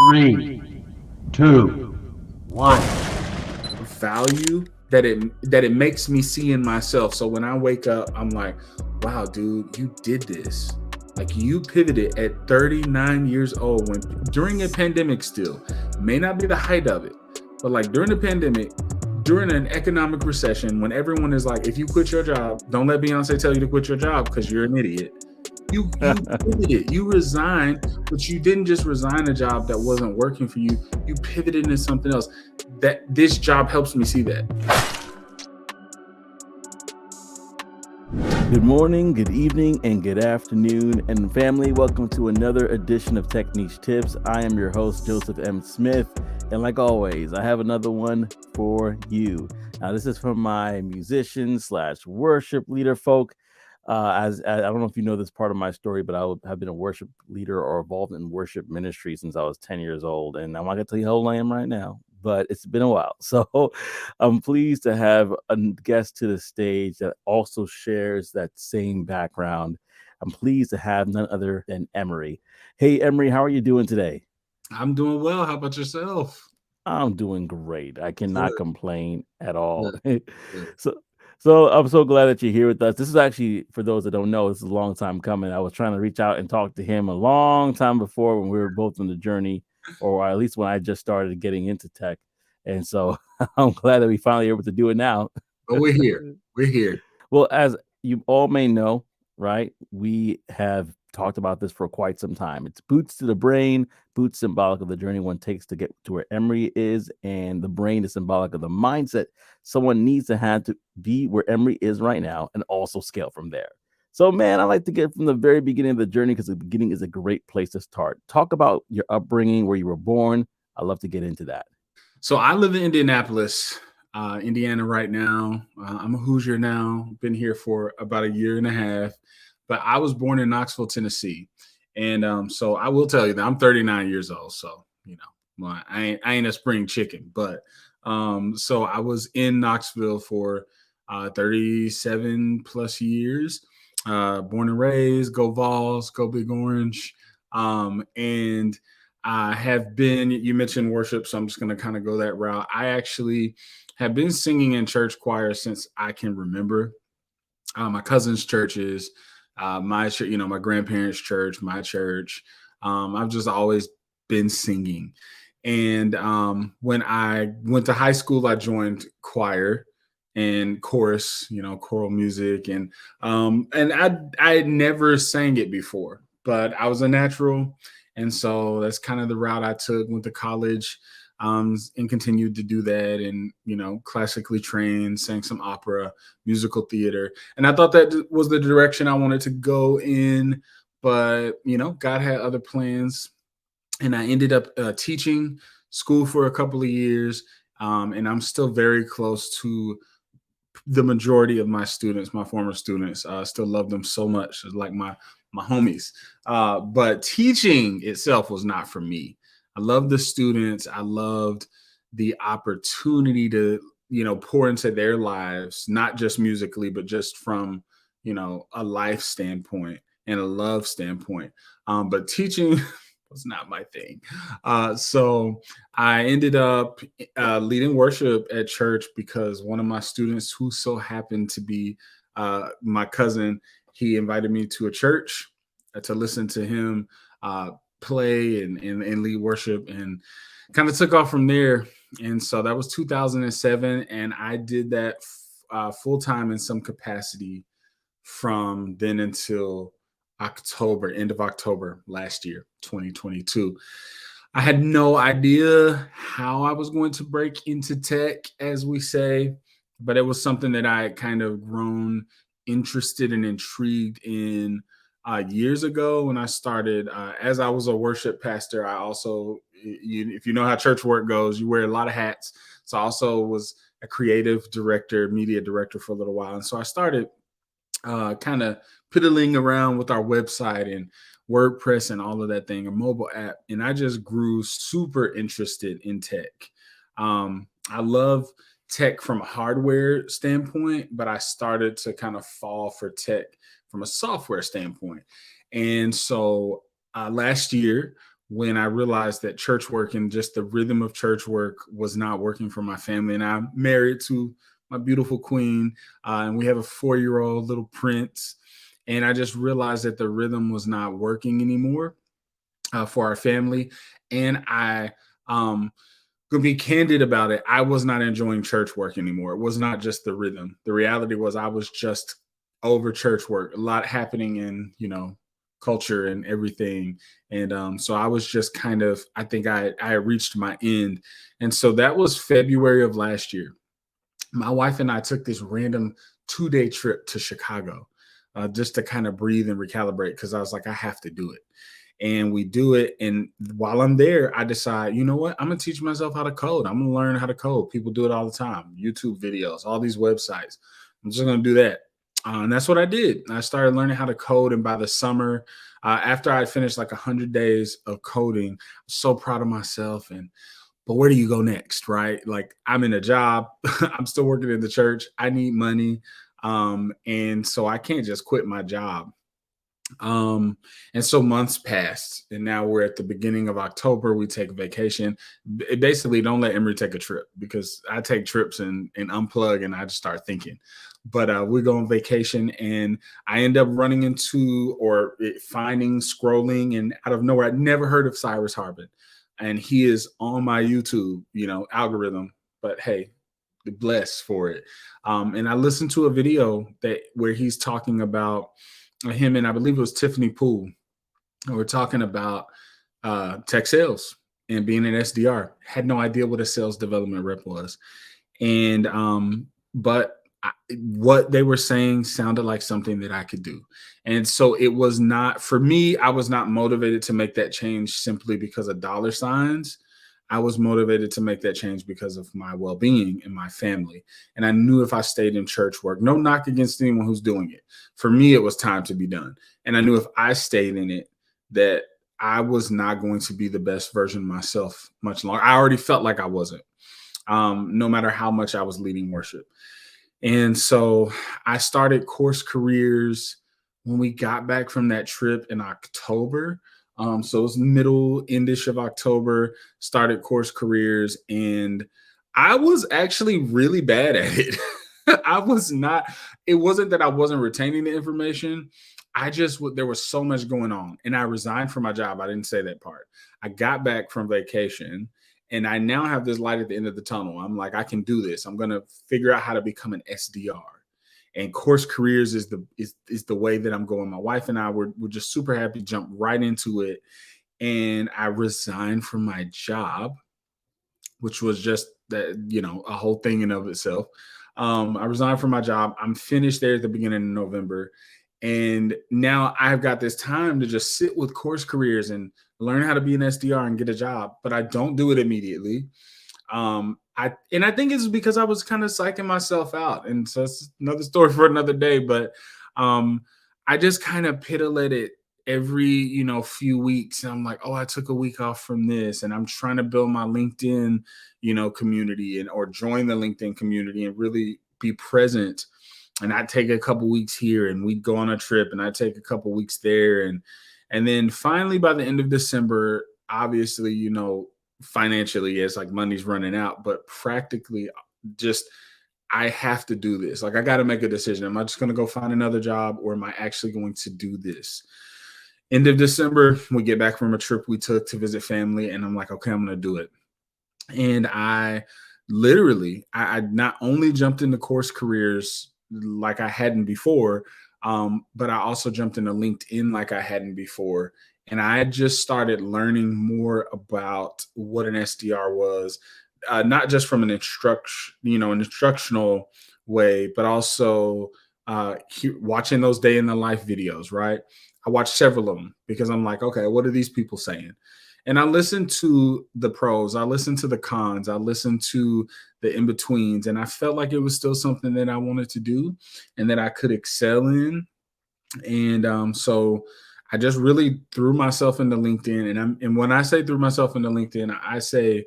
Three, two, one. Value that it makes me see in myself. So when I wake up, I'm like, wow, dude, you did this. Like you pivoted at 39 years old when during a pandemic still. May not be the height of it, but like during the pandemic, during an economic recession, when everyone is like, if you quit your job, don't let Beyonce tell you to quit your job because you're an idiot. You pivoted, you resigned, but you didn't just resign a job that wasn't working for you. You pivoted into something else. That this job helps me see that. Good morning, good evening, and good afternoon. And family, welcome to another edition of Tech Niche Tips. I am your host, Joseph M. Smith. And like always, I have another one for you. Now, this is from my musician slash worship leader folk. As I don't know if you know this part of my story, but have been a worship leader or involved in worship ministry since I was 10 years old. And I'm not going to tell you how old I am right now, but it's been a while. So I'm pleased to have a guest to the stage that also shares that same background. I'm pleased to have none other than Emory. Hey, Emory, how are you doing today? I'm doing well. How about yourself? I'm doing great. I cannot Good, complain at all. good, good. so, so I'm so glad that you're here with us. This is actually, for those that don't know, this is a long time coming. I was trying to reach out and talk to him a long time before when we were both on the journey, or at least when I just started getting into tech. And so I'm glad that we finally able to do it now. But we're here. We're here. Well, as you all may know, right, we have talked about this for quite some time. It's boots to the brain, boots symbolic of the journey one takes to get to where Emory is, and the brain is symbolic of the mindset someone needs to have to be where Emory is right now and also scale from there. So, man, I like to get from the very beginning of the journey because the beginning is a great place to start. Talk about your upbringing, where you were born. I love to get into that. So I live in Indianapolis, Indiana right now. I'm a Hoosier now. Been here for about a year and a half. But I was born in Knoxville, Tennessee. And so I will tell you that I'm 39 years old. So, well, I ain't a spring chicken. But so I was in Knoxville for 37 plus years. Born and raised, go Vols, go Big Orange. And I have been, you mentioned worship, so I'm just going to kind of go that route. I actually have been singing in church choir since I can remember. My cousin's churches, my church, my grandparents' church, my church. I've just always been singing. And when I went to high school, I joined choir and chorus, choral music, and I had never sang it before, but I was a natural, and so that's kind of the route I took. Went to college, and continued to do that, and classically trained, sang some opera, musical theater, and I thought that was the direction I wanted to go in, but God had other plans, and I ended up teaching school for a couple of years, and I'm still very close to the majority of my students, my former students. Still love them so much, like my homies. But teaching itself was not for me. I loved the students. I loved the opportunity to pour into their lives, not just musically, but just from a life standpoint and a love standpoint. But teaching was not my thing. So I ended up leading worship at church because one of my students, who so happened to be my cousin, he invited me to a church to listen to him play and lead worship, and kind of took off from there. And so that was 2007, and I did that full time in some capacity from then until end of October last year, 2022. I had no idea how I was going to break into tech, as we say, but it was something that I had kind of grown interested and intrigued in years ago when I started. As I was a worship pastor, I also, if you know how church work goes, you wear a lot of hats. So I also was a creative director, media director for a little while. And so I started kind of piddling around with our website and WordPress and all of that thing, a mobile app. And I just grew super interested in tech. I love tech from a hardware standpoint, but I started to kind of fall for tech from a software standpoint. And so last year, when I realized that church work and just the rhythm of church work was not working for my family. And I'm married to my beautiful queen, and we have a 4-year-old little prince. And I just realized that the rhythm was not working anymore for our family. And I, gonna be candid about it, I was not enjoying church work anymore. It was not just the rhythm. The reality was I was just over church work. A lot happening in, culture and everything. And so I was just kind of, I think I reached my end. And so that was February of last year. My wife and I took this random 2-day trip to Chicago, just to kind of breathe and recalibrate, because I was like, I have to do it. And we do it. And while I'm there, I decide, you know what? I'm going to teach myself how to code. I'm going to learn how to code. People do it all the time. YouTube videos, all these websites. I'm just going to do that. And that's what I did. I started learning how to code. And by the summer, after I finished like 100 days of coding, I'm so proud of myself. But where do you go next, right? Like, I'm in a job. I'm still working in the church. I need money. And so I can't just quit my job. And so months passed, and now we're at the beginning of October. We take a vacation. Basically, don't let Emory take a trip, because I take trips and unplug, and I just start thinking. But we go on vacation, and I end up running into or finding, scrolling, and out of nowhere, I'd never heard of Cyrus Harbin, and he is on my YouTube, algorithm. But hey, blessed for it. And I listened to a video where he's talking about him, and I believe it was Tiffany Poole. We're talking about tech sales and being an SDR. Had no idea what a sales development rep was, and but what they were saying sounded like something that I could do. And so it was not for me. I was not motivated to make that change simply because of dollar signs. I was motivated to make that change because of my well-being and my family. And I knew if I stayed in church work, no knock against anyone who's doing it. For me, it was time to be done. And I knew if I stayed in it, that I was not going to be the best version of myself much longer. I already felt like I wasn't, no matter how much I was leading worship. And so I started Course Careers when we got back from that trip in October. So it was middle, endish of October, started Course Careers, and I was actually really bad at it. I was not, it wasn't that I wasn't retaining the information. There was so much going on, and I resigned from my job. I didn't say that part. I got back from vacation, and I now have this light at the end of the tunnel. I'm like, I can do this. I'm going to figure out how to become an SDR. And Course Careers is the way that I'm going. My wife and I were just super happy to jump right into it. And I resigned from my job, which was just that, a whole thing in of itself. I resigned from my job. I'm finished there at the beginning of November. And now I've got this time to just sit with Course Careers and learn how to be an SDR and get a job, but I don't do it immediately. I think it's because I was kind of psyching myself out. And so it's another story for another day, but I just kind of piddle at it every, few weeks. And I'm like, oh, I took a week off from this, and I'm trying to build my LinkedIn, community or join the LinkedIn community and really be present. And I take a couple weeks here, and we'd go on a trip, and I take a couple weeks there. And then finally by the end of December, obviously, financially, it's like money's running out, but practically just, I have to do this. Like, I got to make a decision. Am I just going to go find another job, or am I actually going to do this? End of December, we get back from a trip we took to visit family, and I'm like, okay, I'm going to do it. And I literally, I not only jumped into Course Careers like I hadn't before, but I also jumped into LinkedIn like I hadn't before. And I just started learning more about what an SDR was, not just from an instructional way, but also watching those day in the life videos, right? I watched several of them because I'm like, okay, what are these people saying? And I listened to the pros, I listened to the cons, I listened to the in-betweens, and I felt like it was still something that I wanted to do and that I could excel in. And so I just really threw myself into LinkedIn. And when I say threw myself into LinkedIn, I say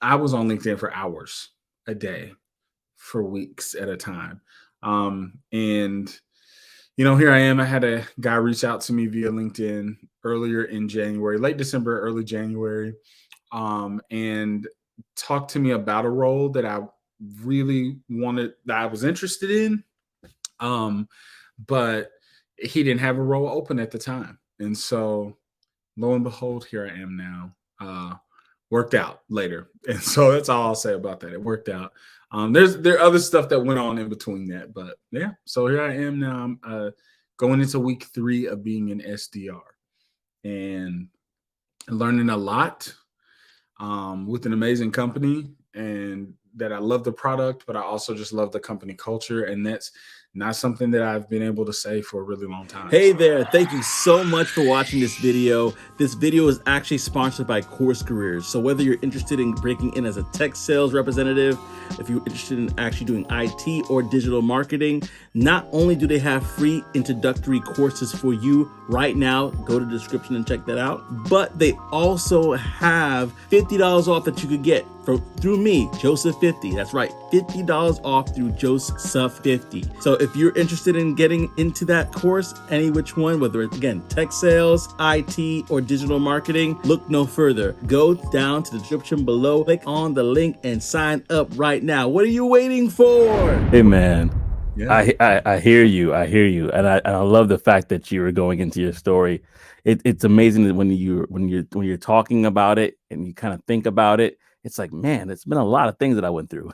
I was on LinkedIn for hours a day, for weeks at a time. And Here I am. I had a guy reach out to me via LinkedIn earlier in January, late December, early January, and talk to me about a role that I really wanted, that I was interested in. But he didn't have a role open at the time. And so lo and behold, here I am now. Worked out later. And so that's all I'll say about that. It worked out. There are other stuff that went on in between that, but yeah. So here I am now. I'm going into week 3 of being an SDR and learning a lot with an amazing company, and that I love the product, but I also just love the company culture. And that's not something that I've been able to say for a really long time. Hey there, thank you so much for watching this video. This video is actually sponsored by Course Careers. So whether you're interested in breaking in as a tech sales representative, if you're interested in actually doing IT or digital marketing, not only do they have free introductory courses for you right now, go to the description and check that out, but they also have $50 off that you could get through me, Joseph50. That's right, $50 off through Joseph50. So if you're interested in getting into that course, any which one, whether it's, again, tech sales, IT, or digital marketing, look no further. Go down to the description below, click on the link, and sign up right now. What are you waiting for? Hey, man. Yeah. I hear you. I hear you. And I love the fact that you were going into your story. It's amazing that when you're talking about it and you kind of think about it, it's like, man, it's been a lot of things that I went through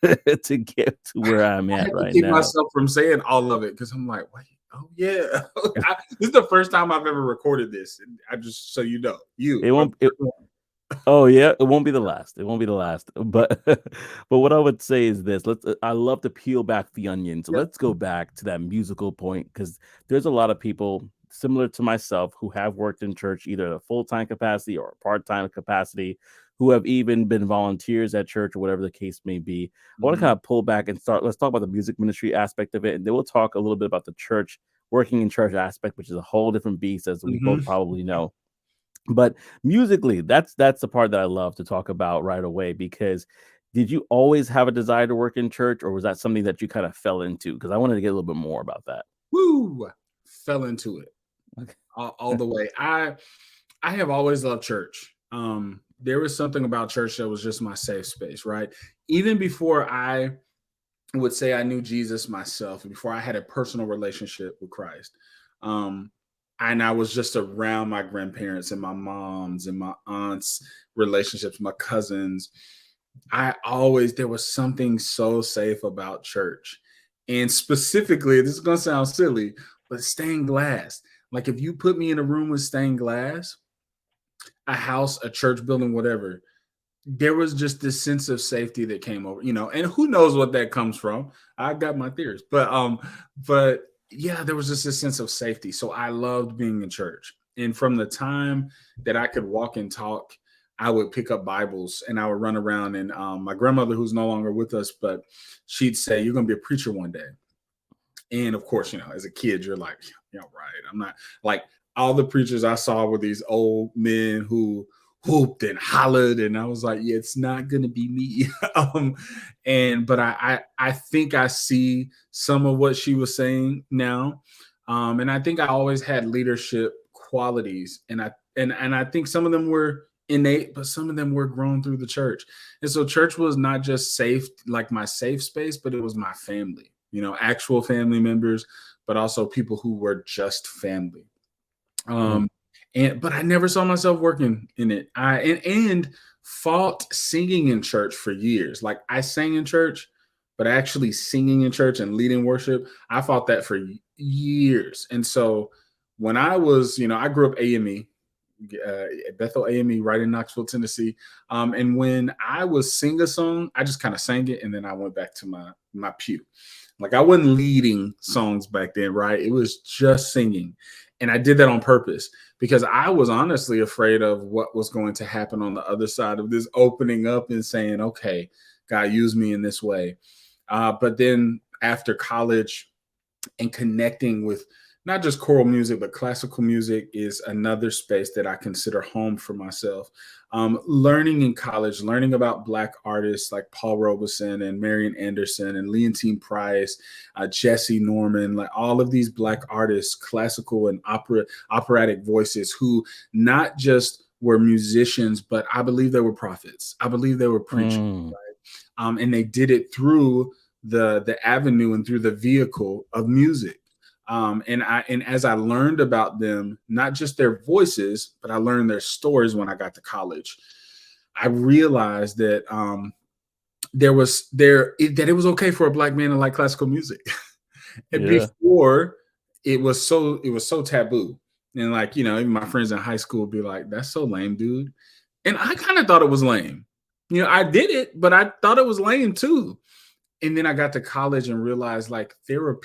to get to where I'm at right now. I keep myself from saying all of it because I'm like, wait, oh yeah. This is the first time I've ever recorded this. I just, so you know, oh yeah, it won't be the last. It won't be the last. But what I would say is this: I love to peel back the onion. So let's go back to that musical point, because there's a lot of people similar to myself who have worked in church, either a full-time capacity or a part-time capacity, who have even been volunteers at church or whatever the case may be. I want to kind of pull back and let's talk about the music ministry aspect of it. And then we'll talk a little bit about the church, working in church aspect, which is a whole different beast, as we both probably know. But musically, that's the part that I love to talk about right away, because did you always have a desire to work in church, or was that something that you kind of fell into? Because I wanted to get a little bit more about that. Woo! Fell into it. Okay. All the way. I have always loved church. There was something about church that was just my safe space, right? Even before I would say I knew Jesus myself, before I had a personal relationship with Christ, and I was just around my grandparents and my moms and my aunts' relationships, my cousins. There was something so safe about church. And specifically, this is going to sound silly, but stained glass. Like if you put me in a room with stained glass, a house, a church building, whatever, there was just this sense of safety that came over, and who knows what that comes from. I got my theories, but yeah, there was just a sense of safety. So I loved being in church. And from the time that I could walk and talk, I would pick up Bibles and I would run around. And my grandmother, who's no longer with us, but she'd say, "You're going to be a preacher one day." And of course, as a kid, you're like, yeah, right. I'm not like all the preachers I saw were these old men who whooped and hollered, and I was like, yeah, it's not gonna be me. But I think I see some of what she was saying now, and I think I always had leadership qualities, and I think some of them were innate, but some of them were grown through the church. And so church was not just safe, like my safe space, but it was my family. Actual family members, but also people who were just family. But I never saw myself working in it. And fought singing in church for years. Like I sang in church, but actually singing in church and leading worship, I fought that for years. And so when I was, I grew up AME, Bethel AME, right in Knoxville, Tennessee. And when I was sing a song, I just kind of sang it, and then I went back to my pew. Like I wasn't leading songs back then, right? It was just singing. And I did that on purpose because I was honestly afraid of what was going to happen on the other side of this opening up and saying, okay, God, use me in this way. But then after college and connecting with not just choral music, but classical music is another space that I consider home for myself. Learning in college, learning about Black artists like Paul Robeson and Marian Anderson and Leontine Price, Jesse Norman, like all of these Black artists, classical and operatic voices who not just were musicians, but I believe they were prophets. I believe they were preachers, Mm, and they did it through the avenue and through the vehicle of music. And as I learned about them, not just their voices, but I learned their stories when I got to college. I realized that that it was okay for a Black man to like classical music. And yeah. before it was so taboo. And like, even my friends in high school would be like, that's so lame, dude. And I kind of thought it was lame. I did it, but I thought it was lame too. And then I got to college and realized like there were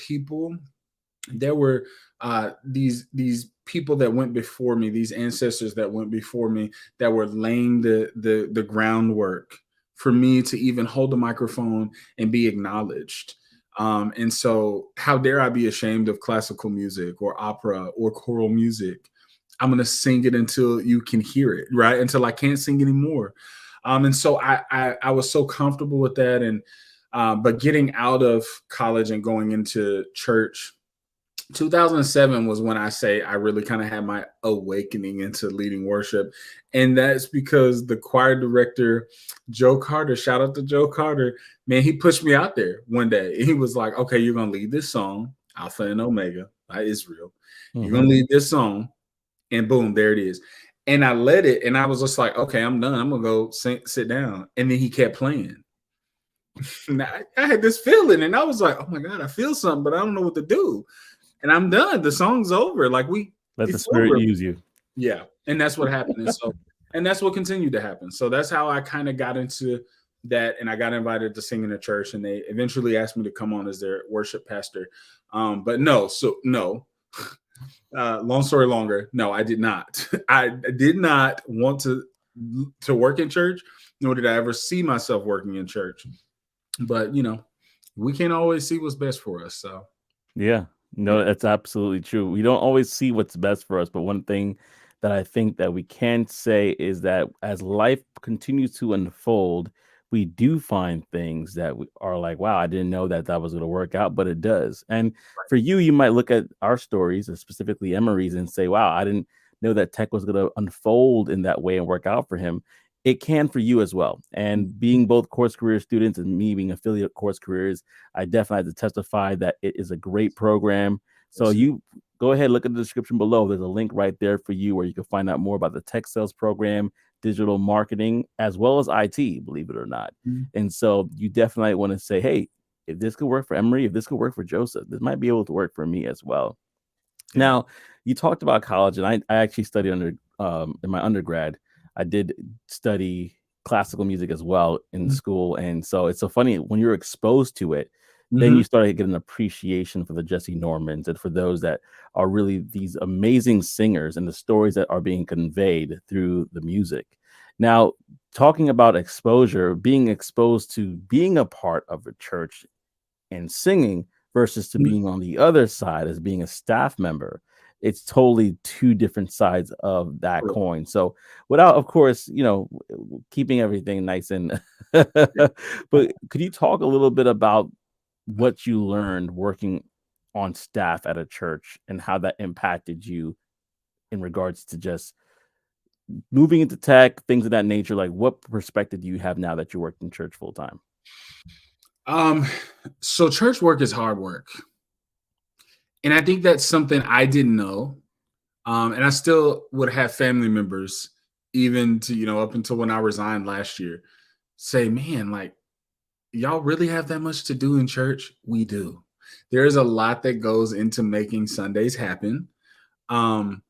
these people that went before me, these ancestors that went before me, that were laying the groundwork for me to even hold the microphone and be acknowledged. And so, how dare I be ashamed of classical music or opera or choral music? I'm going to sing it until you can hear it, right? Until I can't sing anymore. And so I was so comfortable with that. And but getting out of college and going into church, 2007 was when I say I really kind of had my awakening into leading worship. And that's because the choir director, Joe Carter, shout out to Joe Carter, man, he pushed me out there one day. He was like, okay, you're going to lead this song, Alpha and Omega by Israel. You're going Hmm. to lead this song. And boom, there it is. And I led it. And I was just like, okay, I'm done. I'm going to go sit down. And then he kept playing. And I had this feeling. And I was like, oh my God, I feel something, but I don't know what to do. And I'm done. The song's over. Like Let the it's spirit over. use you. Yeah. And that's what happened. And that's what continued to happen. So that's how I kind of got into that. And I got invited to sing in a church, and they eventually asked me to come on as their worship pastor. But no, long story longer. No, I did not. I did not want to work in church, nor did I ever see myself working in church. But we can't always see what's best for us. So Yeah, yeah. no, that's absolutely true. We don't always see what's best for us, but one thing that I think that we can say is that as life continues to unfold, we do find things that we are like, wow, I didn't know that that was going to work out, but it does. And for you, you might look at our stories, specifically Emery's, and say, wow, I didn't know that tech was going to unfold in that way and work out for him. It can for you as well. And being both course career students and me being affiliate course careers, I definitely have to testify that it is a great program. So Yes, you go ahead, look at the description below. There's a link right there for you where you can find out more about the tech sales program, digital marketing, as well as IT, believe it or not. Mhm. And so you definitely want to say, hey, if this could work for Emory, if this could work for Joseph, this might be able to work for me as well. Yeah. Now, you talked about college, and I actually studied in my undergrad. I did study classical music as well in Mhm. school, and so it's so funny when you're exposed to it, then Mhm. you start to get an appreciation for the Jesse Normans and for those that are really these amazing singers and the stories that are being conveyed through the music. Now, talking about exposure, being exposed to being a part of a church and singing versus to Mhm. being on the other side as being a staff member, it's totally two different sides of that Correct. coin. So without, of course, keeping everything nice and but could you talk a little bit about what you learned working on staff at a church and how that impacted you in regards to just moving into tech, things of that nature? Like, what perspective do you have now that you work in church full time? Um, so church work is hard work. And I think that's something I didn't know. And I still would have family members, even to, up until when I resigned last year, say, man, like, y'all really have that much to do in church? We do. There's a lot that goes into making Sundays happen. Um,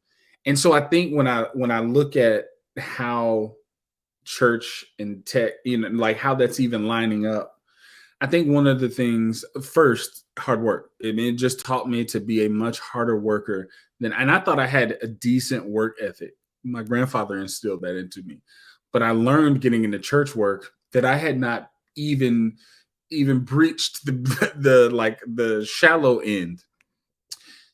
and so I think when I look at how church and tech, like how that's even lining up, I think one of the things, first, hard work. It just taught me to be a much harder worker and I thought I had a decent work ethic. My grandfather instilled that into me, but I learned getting into church work that I had not even breached the the shallow end.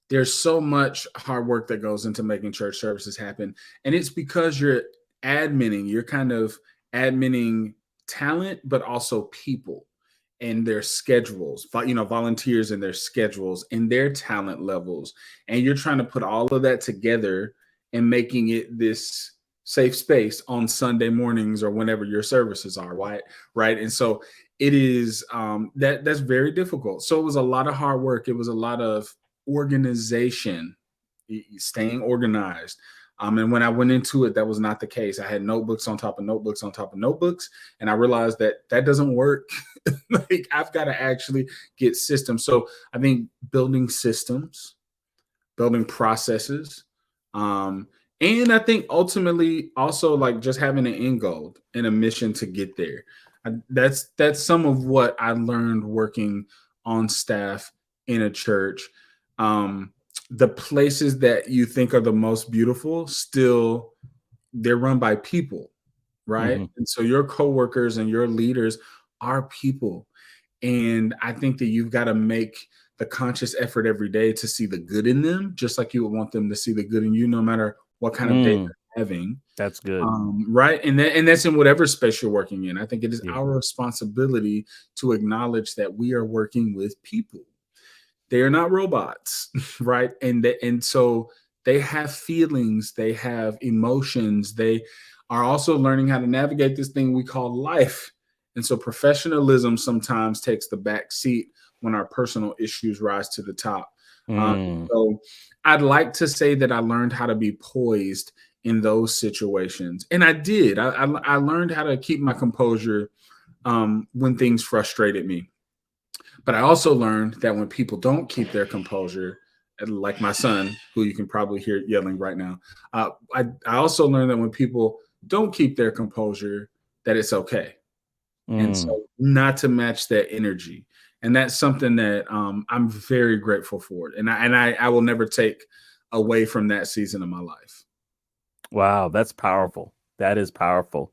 there's so much hard work that goes into making church services happen. And it's because you're kind of adminning talent, but also people and their schedules, volunteers and their schedules and their talent levels. And you're trying to put all of that together and making it this safe space on Sunday mornings or whenever your services are, right? Right. And so it is that's very difficult. So it was a lot of hard work. It was a lot of organization, staying organized. And when I went into it, that was not the case. I had notebooks on top of notebooks on top of notebooks, and I realized that that doesn't work. Like I've got to actually get systems. So I think building systems, building processes, um, and I think ultimately also like just having an end goal and a mission to get there. That's some of what I learned working on staff in a church. Um, the places that you think are the most beautiful, still they're run by people, right? Hmm. And so your coworkers and your leaders are people. And I think that you've got to make the conscious effort every day to see the good in them, just like you would want them to see the good in you, no matter what kind of day Mm, they're having. that's good. Right. And that's in whatever space you're working in. I think it is Yeah. our responsibility to acknowledge that we are working with people. They are not robots, right? And so they have feelings, they have emotions, they are also learning how to navigate this thing we call life. And so professionalism sometimes takes the back seat when our personal issues rise to the top. Mm, So I'd like to say that I learned how to be poised in those situations, and I did. I learned how to keep my composure when things frustrated me. But I also learned that when people don't keep their composure, like my son, who you can probably hear yelling right now, I also learned that when people don't keep their composure, that it's okay. And mm. so not to match that energy. And that's something that I'm very grateful for. And I will never take away from that season of my life. Wow, that's powerful. That is powerful.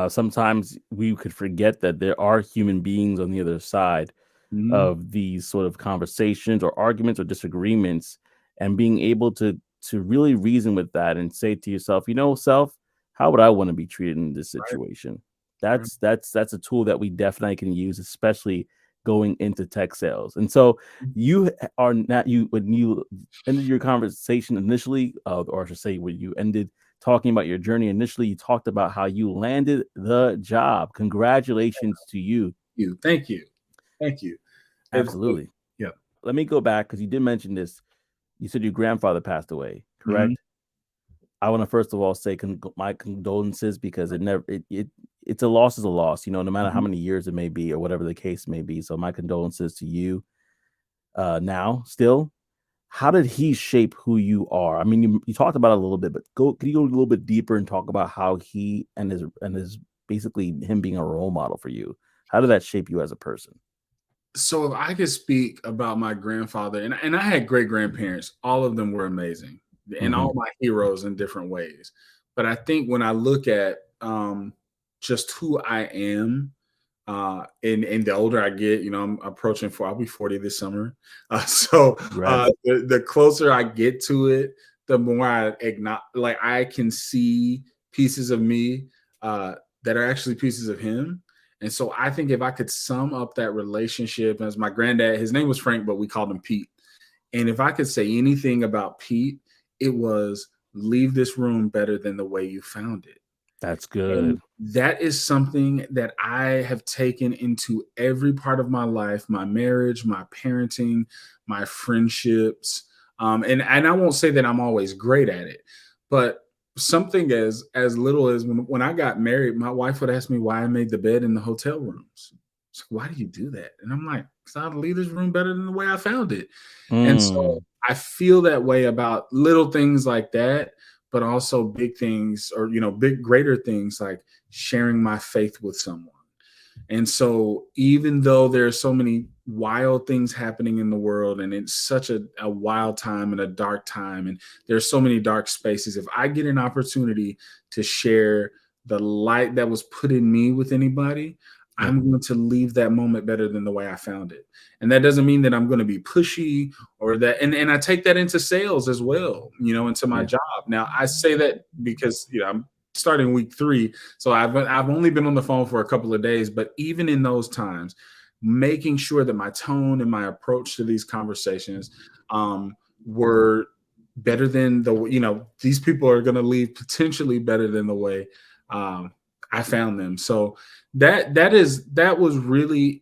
Sometimes we could forget that there are human beings on the other side Mhm. of these sort of conversations or arguments or disagreements, and being able to really reason with that and say to yourself, self, how would I want to be treated in this Right. situation? Right. That's a tool that we definitely can use, especially going into tech sales. And so you are not you when you ended your conversation initially, or I should say when you ended talking about your journey initially, you talked about how you landed the job. Congratulations to you. You. Thank you. Thank you. If Absolutely. yeah. Let me go back because you did mention this. You said your grandfather passed away, Mhm. correct? I want to first of all say my condolences because it's a loss is a loss, no matter how Mhm. many years it may be or whatever the case may be. So my condolences to you. Now, still, how did he shape who you are? I mean, you talked about it a little bit, but can you go a little bit deeper and talk about how he and his basically him being a role model for you? How did that shape you as a person? So if I could speak about my grandfather, and I had great grandparents, all of them were amazing, and all Hmm. my heroes in different ways. But I think when I look at just who I am, and the older I get, I'm approaching I'll be 40 this summer. So Congrats. the closer I get to it, the more I acknowledge, like I can see pieces of me that are actually pieces of him. And so I think if I could sum up that relationship as my granddad, his name was Frank, but we called him Pete. And if I could say anything about Pete, it was leave this room better than the way you found it. That's And good. that is something that I have taken into every part of my life, my marriage, my parenting, my friendships. And I won't say that I'm always great at it, but something as little as when I got married, my wife would ask me why I made the bed in the hotel rooms. She's like, why do you do that? And I'm like, because I'll leave this room better than the way I found it. And so Mm, I feel that way about little things like that, but also big things or, big, greater things like sharing my faith with someone. And so, even though there are so many wild things happening in the world, and it's such a wild time and a dark time, and there's so many dark spaces, if I get an opportunity to share the light that was put in me with anybody, Yeah. I'm going to leave that moment better than the way I found it. And that doesn't mean that I'm going to be pushy or that. And I take that into sales as well, into my Yeah. job. Now I say that because, I'm starting week 3. So I've only been on the phone for a couple of days, but even in those times, making sure that my tone and my approach to these conversations were better than these people are going to leave potentially better than the way I found them. So that was really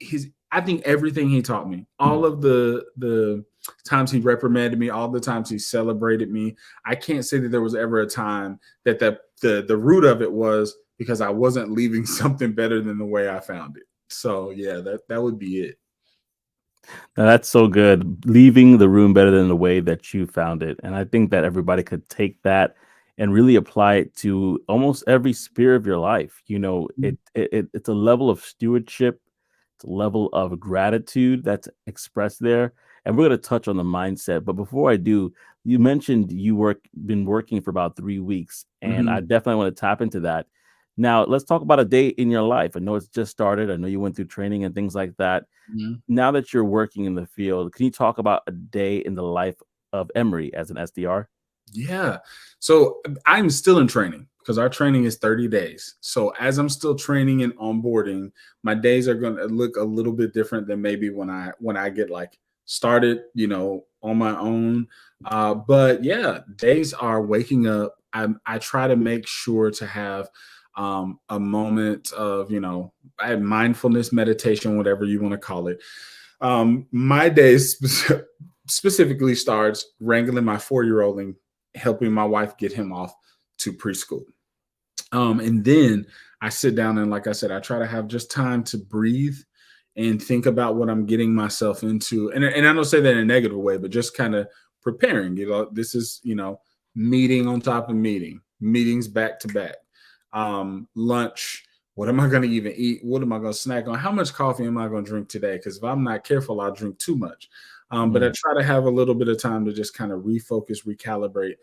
I think everything he taught me, all of the times he reprimanded me, all the times he celebrated me. I can't say that there was ever a time that the root of it was because I wasn't leaving something better than the way I found it. So yeah, that would be it. Now, that's so good. Leaving the room better than the way that you found it. And I think that everybody could take that and really apply it to almost every sphere of your life. It's a level of stewardship, it's a level of gratitude that's expressed there. And we're going to touch on the mindset. But before I do, you mentioned been working for about 3 weeks, and I Mhm. definitely want to tap into that. Now, let's talk about a day in your life. I know it's just started. I know you went through training and things like that. Mhm. Now that you're working in the field, can you talk about a day in the life of Emory as an SDR? Yeah. So I'm still in training because our training is 30 days. So as I'm still training and onboarding, my days are going to look a little bit different than maybe when I get like started, on my own. But yeah, days are waking up. I try to make sure to have a moment of, I have mindfulness meditation, whatever you want to call it. My days specifically starts wrangling my 4-year-old and helping my wife get him off to preschool. And then I sit down and, like I said, I try to have just time to breathe and think about what I'm getting myself into. And I don't say that in a negative way, but just kind of preparing. This is, meeting on top of meeting, meetings back to back, lunch. What am I going to even eat? What am I going to snack on? How much coffee am I going to drink today? Because if I'm not careful, I'll drink too much. But I Mm. try to have a little bit of time to just kind of refocus, recalibrate.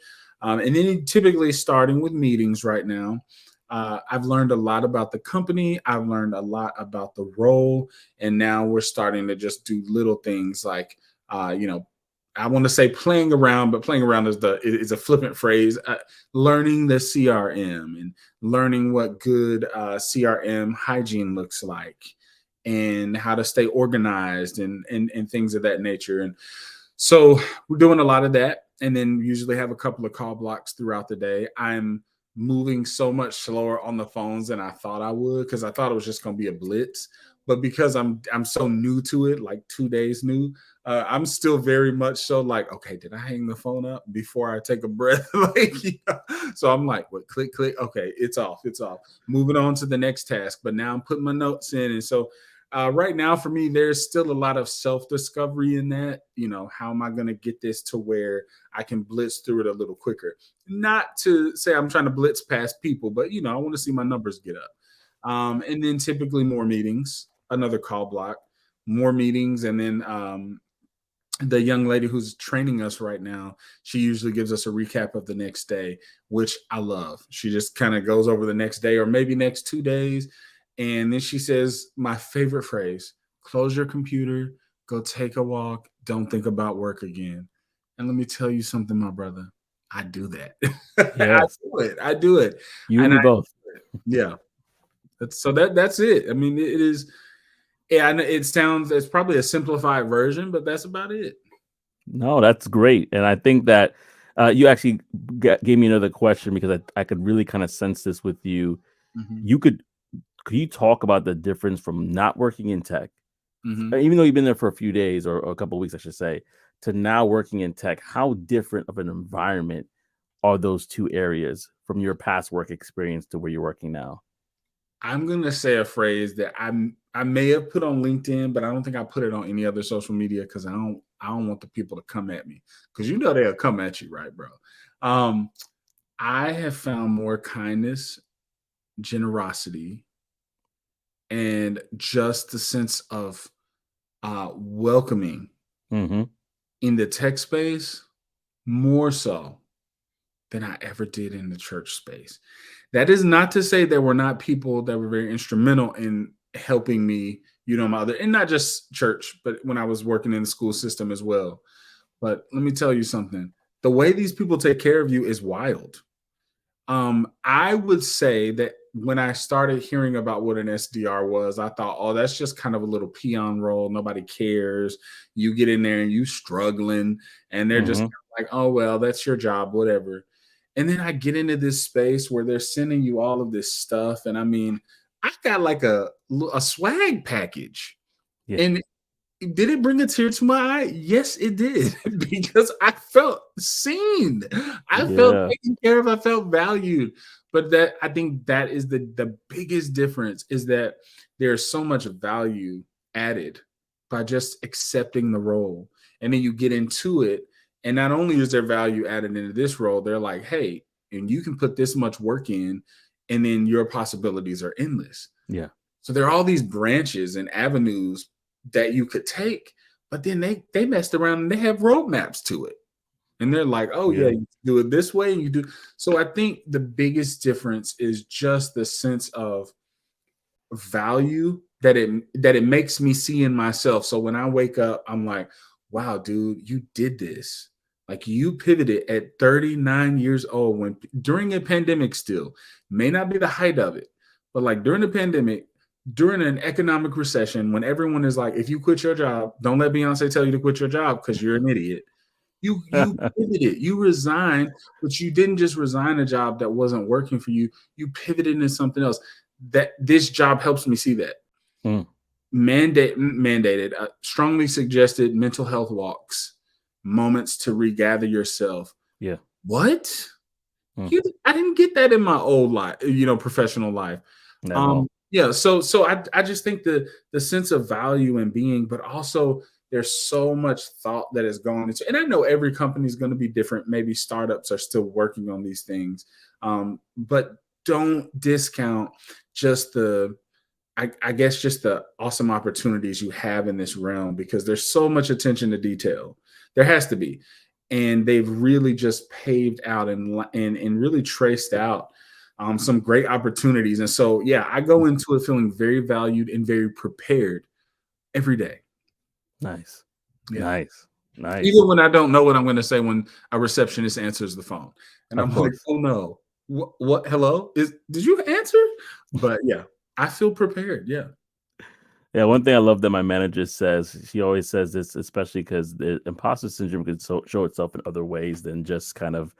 And then typically starting with meetings right now, I've learned a lot about the company. I've learned a lot about the role. And now we're starting to just do little things like, I want to say playing around, but playing around is a flippant phrase. Learning the CRM and learning what good CRM hygiene looks like, and how to stay organized and things of that nature. And so we're doing a lot of that, and then usually have a couple of call blocks throughout the day. I'm moving so much slower on the phones than I thought I would, because I thought it was just going to be a blitz. But because I'm so new to it, like 2 days new, I'm still very much so like, okay, did I hang the phone up before I take a breath? So I'm like, what? Click, click. Okay, it's off. It's off. Moving on to the next task. But now I'm putting my notes in, and so right now, for me, there's still a lot of self-discovery in that. How am I going to get this to where I can blitz through it a little quicker? Not to say I'm trying to blitz past people, but I want to see my numbers get up. And then typically more meetings, another call block, more meetings, and then the young lady who's training us right now, she usually gives us a recap of the next day, which I love. She just kind of goes over the next day or maybe next 2 days. And then she says my favorite phrase: close your computer, go take a walk, don't think about work again. And let me tell you something, my brother, I do that. I Yes, do it. I do it. you and And me both. yeah, that's it. I mean, it is. Yeah, and it's probably a simplified version, but that's about it. No, that's great. And I think that you actually gave me another question, because I could really kind of sense this with you. Mhm, You could you talk about the difference from not working in tech, mhm. even though you've been there for a few days, or a couple of weeks, I should say, to now working in tech? How different of an environment are those two areas from your past work experience to where you're working now? I'm gonna say a phrase that I may have put on LinkedIn, but I don't think I put it on any other social media because I don't want the people to come at me, because they'll come at you, right, bro? Um, I have found more kindness, generosity, and just the sense of welcoming Hmm. in the tech space more so than I ever did in the church space. That is not to say there were not people that were very instrumental in helping me, my other, and not just church, but when I was working in the school system as well. But let me tell you something. The way these people take care of you is wild. I would say that when I started hearing about what an SDR was, I thought, oh, that's just kind of a little peon role. Nobody cares. You get in there and you struggling, and they're just Mm-hmm. kind of like, oh, well, that's your job, whatever. And then I get into this space where they're sending you all of this stuff. And I mean, I got like a swag package. Yeah. And did it bring a tear to my eye? Yes, it did, because I felt seen. I felt Yeah. taken care of. I felt valued. But that, I think that is the biggest difference, is that there's so much value added by just accepting the role. And then you get into it. And not only is there value added into this role, they're like, hey, and you can put this much work in, and then your possibilities are endless. Yeah. So there are all these branches and avenues that you could take, but then they messed around and they have roadmaps to it. And they're like, oh yeah, Yeah. you do it this way and you do. So I think the biggest difference is just the sense of value that it makes me see in myself. So when I wake up, I'm like, wow, dude, you did this. Like, you pivoted at 39 years old, when during a pandemic, still may not be the height of it, but like during the pandemic, during an economic recession, when everyone is like, if you quit your job, don't let Beyonce tell you to quit your job because you're an idiot. You pivoted, you resigned, but you didn't just resign a job that wasn't working for you. You pivoted into something else. That this job helps me see that. Mm. Mandated, strongly suggested mental health walks, moments to regather yourself. Yeah. What? Mm. I didn't get that in my old life, professional life. Not at all. Yeah, so I just think the sense of value in being, but also there's so much thought that is going into, and I know every company is going to be different. Maybe startups are still working on these things, but don't discount just I guess just the awesome opportunities you have in this realm, because there's so much attention to detail. There has to be, and they've really just paved out and really traced out some great opportunities. And so, yeah, I go into it feeling very valued and very prepared every day. Nice. Yeah. Nice. Nice. Even when I don't know what I'm going to say when a receptionist answers the phone, and Of I'm like, course. oh no, what hello? Did you answer? But yeah, I feel prepared. Yeah. Yeah, one thing I love that my manager says, she always says this, especially because the imposter syndrome could show itself in other ways than just kind of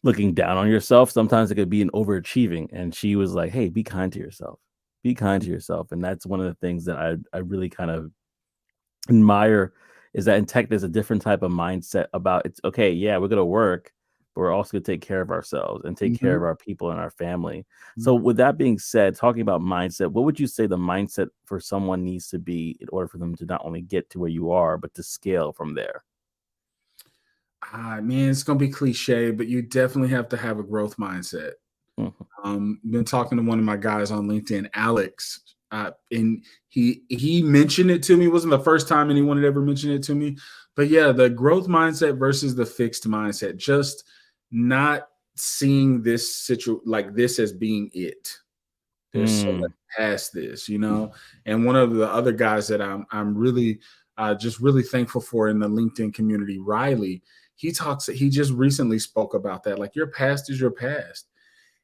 looking down on yourself. Sometimes it could be an overachieving. And she was like, hey, be kind to yourself. Be kind to yourself. And that's one of the things that I really kind of admire, is that in tech, there's a different type of mindset about, it's okay, yeah, we're going to work, but we're also going to take care of ourselves and take care Mhm. of our people and our family. Mhm. So with that being said, talking about mindset, what would you say the mindset for someone needs to be in order for them to not only get to where you are, but to scale from there? Man, it's gonna be cliche, but you definitely have to have a growth mindset. Mhm. Been talking to one of my guys on LinkedIn, Alex, and he mentioned it to me. It wasn't the first time anyone had ever mentioned it to me, but yeah, the growth mindset versus the fixed mindset. Just not seeing this like this as being it. There's so much Mm. past this, And one of the other guys that I'm really just really thankful for in the LinkedIn community, Riley, he just recently spoke about that. Like, your past is your past.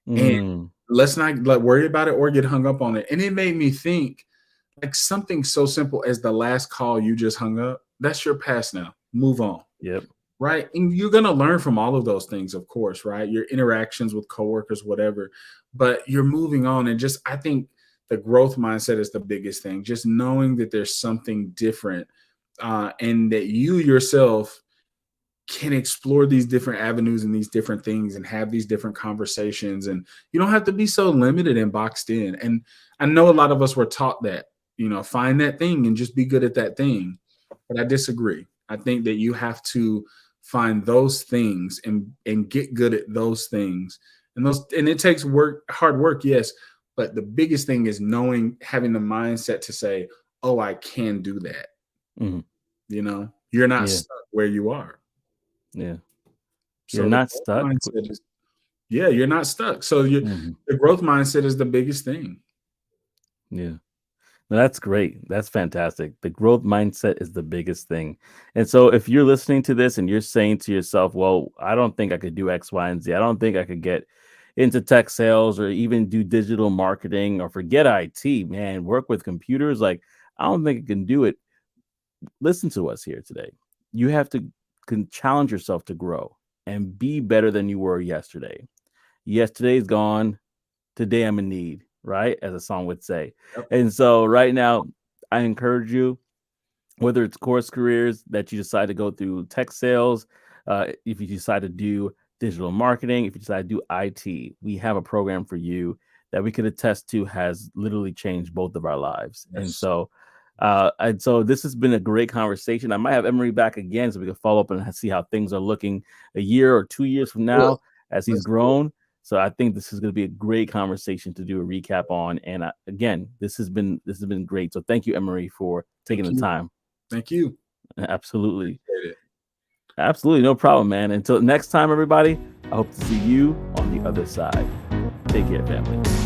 And Mm. let's not like worry about it or get hung up on it. And it made me think, like, something so simple as the last call you just hung up. That's your past now. Move on. Yep. Right. And you're going to learn from all of those things, of course, right? Your interactions with coworkers, whatever, but you're moving on. And just, I think the growth mindset is the biggest thing. Just knowing that there's something different, and that you yourself can explore these different avenues and these different things and have these different conversations. And you don't have to be so limited and boxed in. And I know a lot of us were taught that, find that thing and just be good at that thing. But I disagree. I think that you have to find those things and get good at those things. And it takes work, hard work, yes. But the biggest thing is having the mindset to say, oh, I can do that. Mhm. You're not Yeah. stuck where you are. Yeah. You're So the not growth stuck. mindset is, yeah, you're not stuck. So Mhm. the growth mindset is the biggest thing. Yeah. That's great. That's fantastic. The growth mindset is the biggest thing. And so if you're listening to this and you're saying to yourself, well, I don't think I could do X, Y, and Z. I don't think I could get into tech sales or even do digital marketing or forget IT, man, work with computers. Like, I don't think I can do it. Listen to us here today. You have to can challenge yourself to grow and be better than you were yesterday. Yesterday's gone. Today I'm in need, right? As a song would say. Yep. And so right now, I encourage you, whether it's course careers that you decide to go through tech sales, if you decide to do digital marketing, if you decide to do IT, we have a program for you that we could attest to has literally changed both of our lives. Yes. And so this has been a great conversation. I might have Emory back again so we can follow up and see how things are looking a year or 2 years from Do it. now as he's Let's do it. grown. So I think this is going to be a great conversation to do a recap on. And again, this has been great. So thank you, Emory, for taking Thank the you. time. Thank you. Absolutely. Appreciate it. Absolutely. No problem, man. Until next time, everybody, I hope to see you on the other side. Take care, family.